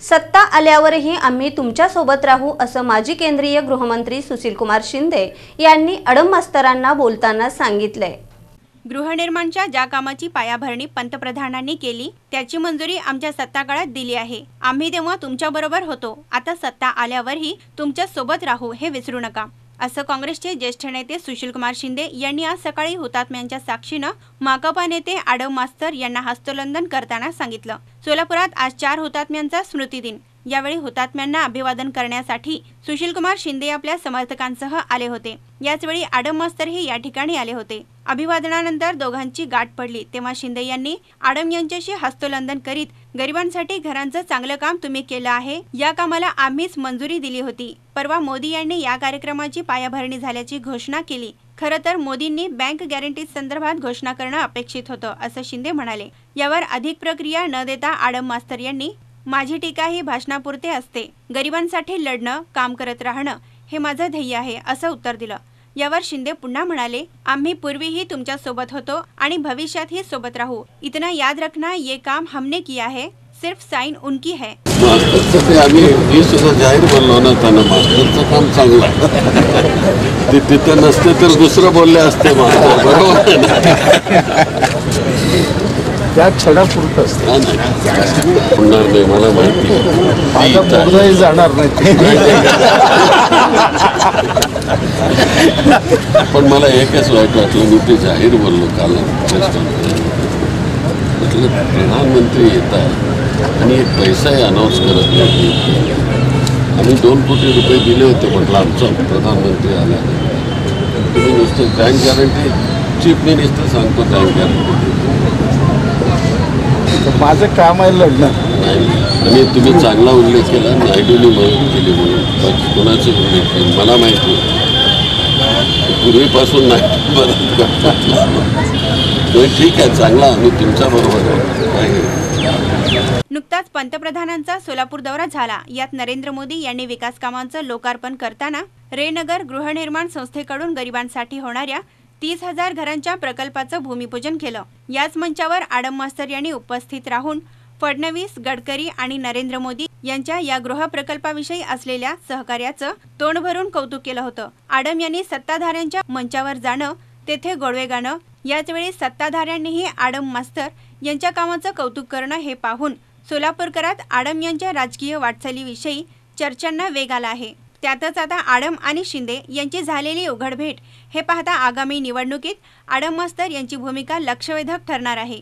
सत्ता आल्यावरही आम्ही तुमच्या सोबत राहू असं माजी केंद्रीय गृहमंत्री सुशीलकुमार शिंदे यांनी आडम मास्तरांना बोलताना सांगितले। गृहनिर्माणच्या ज्या कामाची पायाभरणी पंतप्रधानांनी केली त्याची मंजुरी आमच्या सत्ताकाळात दिली आहे। आम्ही तेव्हा तुमच्याबरोबर होतो, आता सत्ता आल्यावरही तुमच्या सोबत राहू हे विसरू नका, असं काँग्रेसचे ज्येष्ठ नेते सुशीलकुमार शिंदे यांनी आज सकाळी हुतात्म्यांच्या साक्षीनं माकपा नेते आडम मास्तर यांना हस्तवंदन करताना सांगितलं। सोलापुरात आज 4 हुतात्म्यांचा स्मृती दिन। यावेळी हुतात्म्यांना अभिवादन करण्यासाठी सुशीलकुमार शिंदे आपल्या समर्थकांसह आले होते। याचवेळी आडम मास्तरही या ठिकाणी आले होते। अभिवादनानंतर दोघांची गाठ पडली तेव्हा शिंदे यांनी आडम यांच्याशी हस्तवंदन करीत गरिबांसाठी घरांचं चांगलं काम तुम्ही केलं आहे, या कामाला आम्हीच मंजुरी दिली होती। परवा मोदी यांनी या कार्यक्रमाची पायाभरणी झाल्याची घोषणा केली। खरं तर मोदींनी बँक गॅरंटी संदर्भात घोषणा करणं अपेक्षित होतं, असं शिंदे म्हणाले। यावर अधिक प्रक्रिया न देता आडम मास्तर यांनी माझी टीका ही भाषणापुरते असते, गरिबांसाठी लढणं, काम करत राहणं हे माझं ध्येय आहे, असं उत्तर दिलं। यावर शिंदे पुन्हा म्हणाले, आम्ही पूर्वीही तुमच्या सोबत होतो आणि भविष्यातही सोबत राहू। इतना याद रखना, ये काम हमने किया है, सिर्फ साइन उनकी है। आम्ही सुद्धा जाहीर बोललो ना, त्यांना मास्टरचं काम चांगलं आहे, ते तिथं नसते तर दुसरं बोलले असते मास्टर, बरोबर त्या क्षणापुरतं असतं, होणार नाही मला माहिती, जाणार नाही। पण मला एकच वाईट वाटलं, मी ते जाहीर बोललो काल म्हटलं प्रधानमंत्री येतात आणि एक पैसाही अनाऊन्स करत नाही। आम्ही 2 कोटी रुपये दिले होते, म्हटलं आमचा प्रधानमंत्री आला, तुम्ही नुसतं बँक गॅरंटी, चीफ मिनिस्टर सांगतो बँक गॅरंटी, माझं काम आहे लढणं नाही। आणि तुम्ही चांगला उल्लेख केला, नायडूंनी मदत केली म्हणून, कोणाचे उल्लेख केले मला माहिती, पूर्वीपासून नाही मदत करतो, ठीक आहे, चांगला, आम्ही तुमच्या बरोबर आहे। नुकताच पंतप्रधानांचा सोलापूर दौरा झाला। यात नरेंद्र मोदी यांनी विकास कामांचं लोकार्पण करताना रेनगर गृहनिर्माण संस्थेकडून गरिबांसाठी होणाऱ्या 30,000 घरांच्या प्रकल्पाचं भूमिपूजन केलं। याच मंचावर आडम मास्तर यांनी उपस्थित राहून फडणवीस, गडकरी आणि नरेंद्र मोदी यांच्या या गृह प्रकल्पाविषयी असलेल्या सहकार्याचं तोंड भरून कौतुक केलं होतं। आडम यांनी सत्ताधाऱ्यांच्या मंचावर जाणं, तेथे गोडवे गाणं, याचवेळी सत्ताधाऱ्यांनीही आडम मास्तर यांच्या कामाचं कौतुक करणं हे पाहून सोलापूरकरात आडम यांच्या राजकीय वाटचालीविषयी चर्चांना वेग आला आहे। त्यातच आता आडम आणि शिंदे यांची झालेली उघड भेट हे पाहता आगामी निवडणुकीत आडम मास्तर यांची भूमिका लक्षवेधक ठरणार आहे।